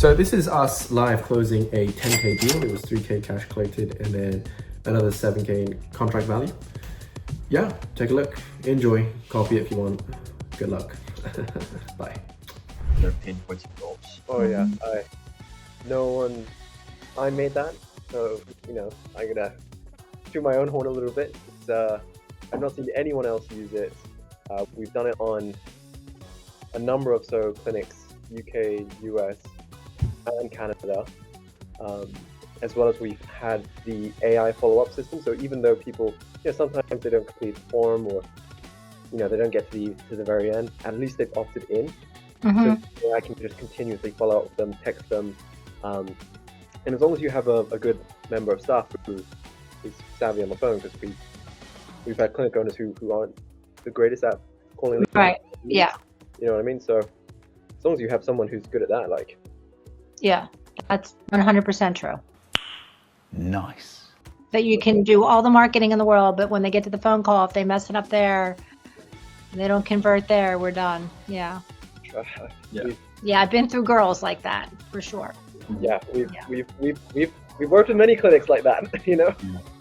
So this is us live closing a 10K deal. It was 3K cash collected and then another 7K in contract value. Yeah, take a look, enjoy, copy it if you want. Good luck. Bye. Their pinpointing goals. Oh yeah, I made that, so I'm gonna do my own horn a little bit. I've not seen anyone else use it. We've done it on a number of clinics, UK, US, and Canada, as well as we've had the AI follow-up system. So even though people, sometimes they don't complete the form or they don't get to the very end, at least they've opted in. So I can just continuously follow up with them, text them, and as long as you have a good member of staff who is savvy on the phone, because we've had clinic owners who aren't the greatest at calling. Right. Yeah. You know what I mean? So as long as you have someone who's good at that, yeah, that's 100% true. Nice. That you can do all the marketing in the world, but when they get to the phone call, if they mess it up there, they don't convert there, we're done. Yeah. Yeah, I've been through girls like that for sure. Yeah, we've worked in many clinics like that,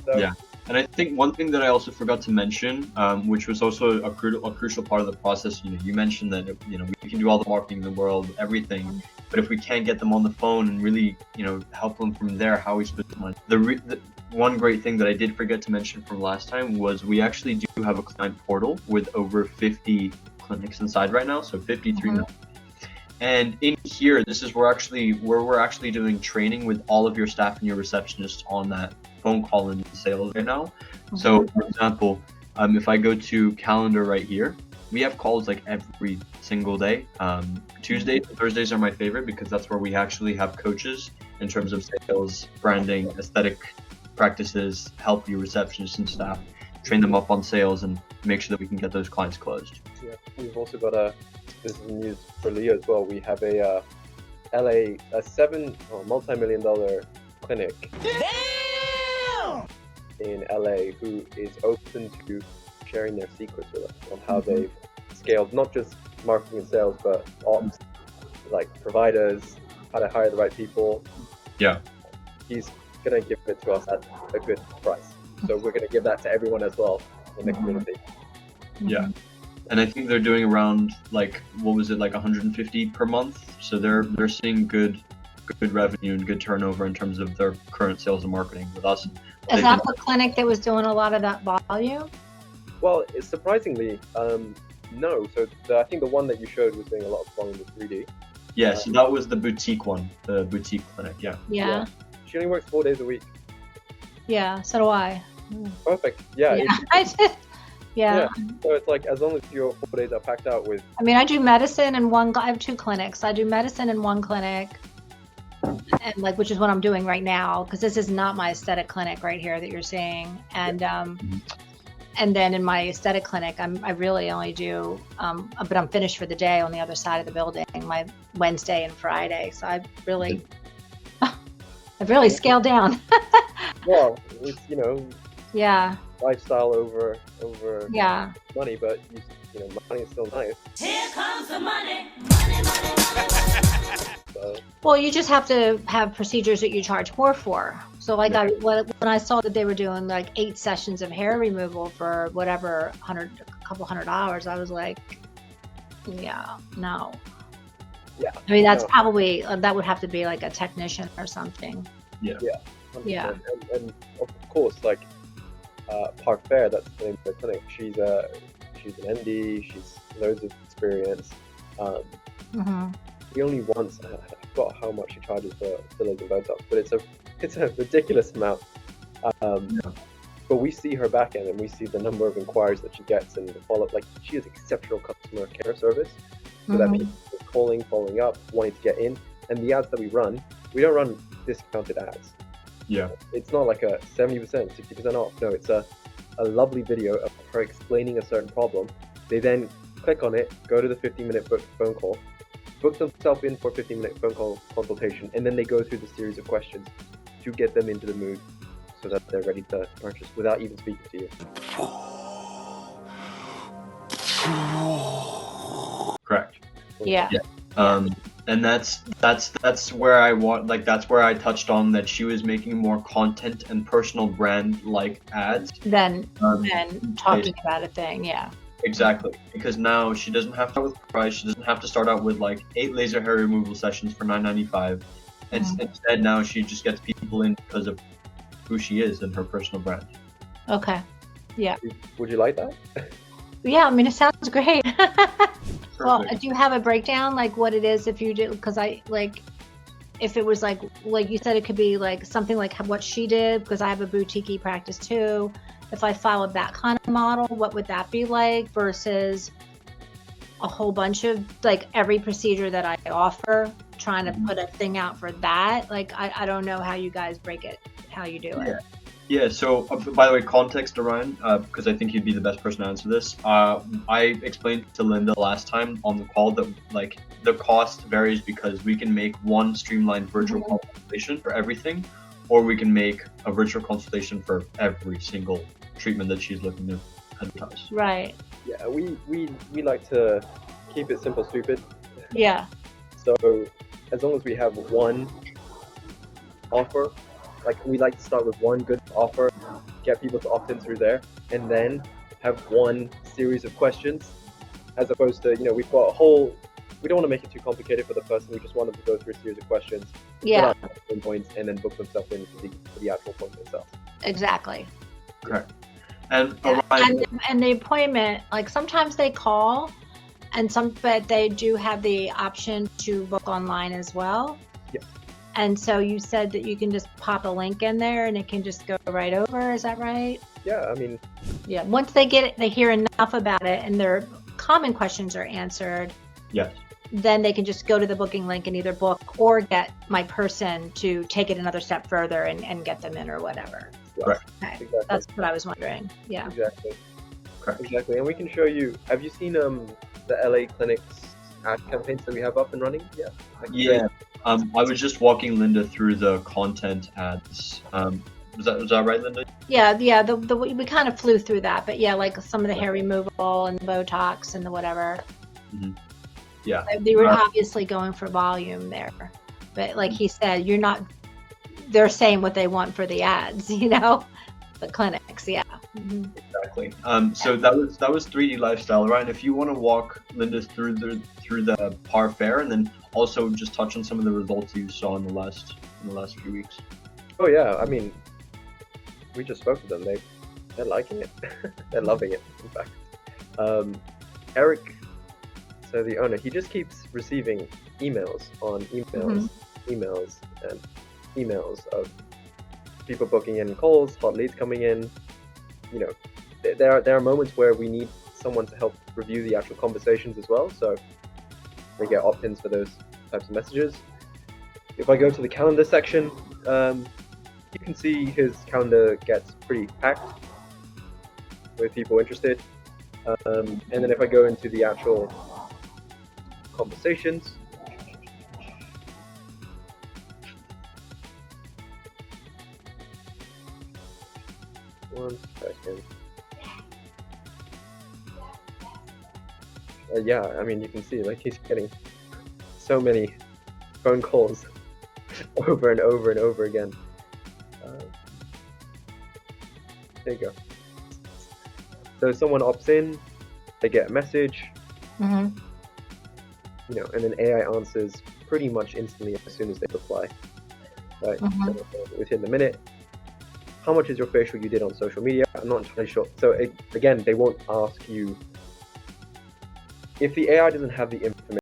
So. Yeah, and I think one thing that I also forgot to mention, which was also a crucial part of the process. You mentioned that we can do all the marketing in the world, everything, but if we can't get them on the phone and really help them from there, how we spend money. The one great thing that I did forget to mention from last time was we actually do have a client portal with over 50 clinics inside right now, so 53 now. And in here, this is where we're actually doing training with all of your staff and your receptionists on that phone call and sales right now. So for example, if I go to calendar right here, we have calls like every single day. Tuesdays and Thursdays are my favorite because that's where we actually have coaches in terms of sales, branding, aesthetic practices, help your receptionists and staff, train them up on sales and make sure that we can get those clients closed. Yeah, we've also got this is news for Leo as well. We have a multi-million-dollar clinic in LA who is open to sharing their secrets with us on how they've scaled not just marketing and sales, but ops, like providers, how to hire the right people. Yeah. He's gonna give it to us at a good price. So we're gonna give that to everyone as well in the community. Yeah. And I think they're doing around like 150 per month. So they're seeing good revenue and good turnover in terms of their current sales and marketing with us. Is that the clinic that was doing a lot of that volume? Well, surprisingly, no. So I think the one that you showed was doing a lot of volume with 3D. Yeah, so that was the boutique one, the boutique clinic, Yeah. She only works 4 days a week. Yeah, so do I. Perfect. Yeah. Yeah. So it's like as long as your 4 days are packed out with. I mean, I do medicine in I have 2 clinics. I do medicine in one clinic, and which is what I'm doing right now, because this is not my aesthetic clinic right here that you're seeing. And and then in my aesthetic clinic, I really only do, but I'm finished for the day on the other side of the building, my Wednesday and Friday. So I've really scaled down. Well, it's Yeah. lifestyle over money, but money is still nice. Here comes the money. So. Well, you just have to have procedures that you charge more for. So when I saw that they were doing like 8 sessions of hair removal for whatever, a couple $100, I was like, yeah, no. Yeah. I mean, that's probably, that would have to be like a technician or something. Yeah. Yeah. And of course, Park Fair, that's the name of the clinic. She's an MD. She's loads of experience. He only once, I forgot how much she charges for fillers and Botox, but it's a ridiculous amount. But we see her back end and we see the number of inquiries that she gets and the follow up. Like, she has exceptional customer care service. So that means calling, following up, wanting to get in. And the ads that we don't run discounted ads. Yeah. It's not like a 70%, 60% off. No, it's a lovely video of her explaining a certain problem. They then click on it, go to the 15-minute phone call, book themselves in for a 15-minute phone call consultation, and then they go through the series of questions to get them into the mood so that they're ready to purchase without even speaking to you. Correct. Yeah. And that's where I want, like, that's where I touched on that she was making more content and personal brand like ads. Then Um, talking about a thing, yeah. Exactly, because now she doesn't have to start with price. She doesn't have to start out with like 8 laser hair removal sessions for $9.95. And instead, now she just gets people in because of who she is and her personal brand. Okay. Yeah. Would you like that? Yeah, I mean, it sounds great. Well, Perfect. do you have a breakdown, like what it is if you do? Because I like, if it was like you said, it could be like something like what she did, because I have a boutique practice too. If I followed that kind of model, what would that be like versus a whole bunch of like every procedure that I offer, trying to put a thing out for that? Like, I don't know how you guys break it, how you do it. Yeah, so by the way, context, Orion, because I think you'd be the best person to answer this. I explained to Linda last time on the call that like the cost varies because we can make one streamlined virtual consultation for everything, or we can make a virtual consultation for every single treatment that she's looking to advertise. Right. Yeah, we like to keep it simple, stupid. Yeah. So as long as we have one offer, like we like to start with one good offer, get people to opt in through there, and then have one series of questions, as opposed to, we've got a whole, we don't want to make it too complicated for the person. We just want them to go through a series of questions, Yeah. put out points, and then book themselves in for the actual appointment itself. Exactly. Correct. And Yeah. Orion, And the appointment, like sometimes they call, but they do have the option to book online as well. Yeah. And so you said that you can just pop a link in there and it can just go right over. Is that right? Yeah, I mean, Yeah. Once they get it, they hear enough about it and their common questions are answered, yes. then they can just go to the booking link and either book or get my person to take it another step further and get them in or whatever. Right. Okay. exactly. That's what I was wondering. Yeah. Exactly. Correct. Exactly. And we can show you. Have you seen the LA clinics ad campaigns that we have up and running? Yeah. Yeah. I was just walking Linda through the content ads. Was that right, Linda? Yeah. We kind of flew through that, but yeah, like some of the hair removal and the Botox and the whatever. Yeah. They were obviously going for volume there, but like he said, they're saying what they want for the ads, the clinics. Yeah. Exactly. So that was 3D lifestyle, right? And if you want to walk Linda through the par fair, and then also just touch on some of the results you saw in the last few weeks. Oh yeah. I mean, we just spoke to them. They're liking it. They're loving it. In fact, Eric, so the owner, he just keeps receiving emails on emails and emails of people booking in calls, hot leads coming in. There are moments where we need someone to help review the actual conversations as well, so we get opt-ins for those types of messages. If I go to the calendar section, you can see his calendar gets pretty packed with people interested. And then if I go into the actual conversations, one second. Yeah, I mean, you can see like he's getting so many phone calls over and over and over again. There you go. So someone opts in, they get a message, and then AI answers pretty much instantly as soon as they reply. Right? So within the minute. How much is your facial you did on social media? I'm not entirely sure. So again, they won't ask you if the AI doesn't have the information